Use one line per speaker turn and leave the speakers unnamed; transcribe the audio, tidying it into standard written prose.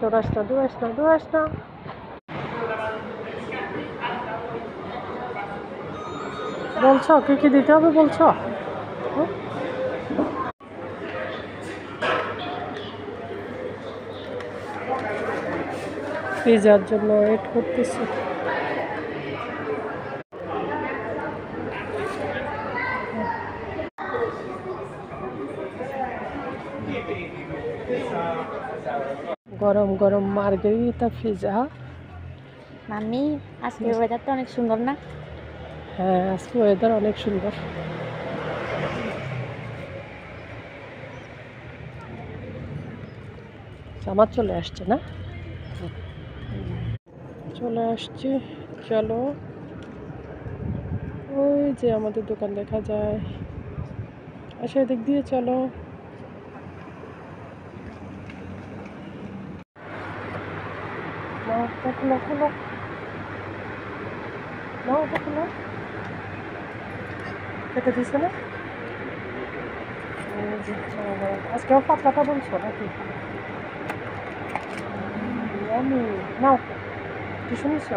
দৌড়াস না, দৌড়াস না, দৌড়াস না। বলছো কি কি দিতে হবে বলছো? পিজার জন্য ওয়েট করতেছি। গরম গরম মার্গারিতা পিজা।
মাম্মি, আজকের ওয়েদারটা অনেক সুন্দর না?
হ্যাঁ, আজকে ওয়েদার অনেক সুন্দর। আমার চলে আসছে না? চলে আসছে। চলো, ওই যে আমাদের দোকান দেখা যায়। আসো এদিক দিয়ে চলো। নাও, খুলো খুলো, নাও খুলো। কেটে দিছে না? আজকেও পাতলাটা বলছো নাকি? আমি নাও, টিউশন নিছো?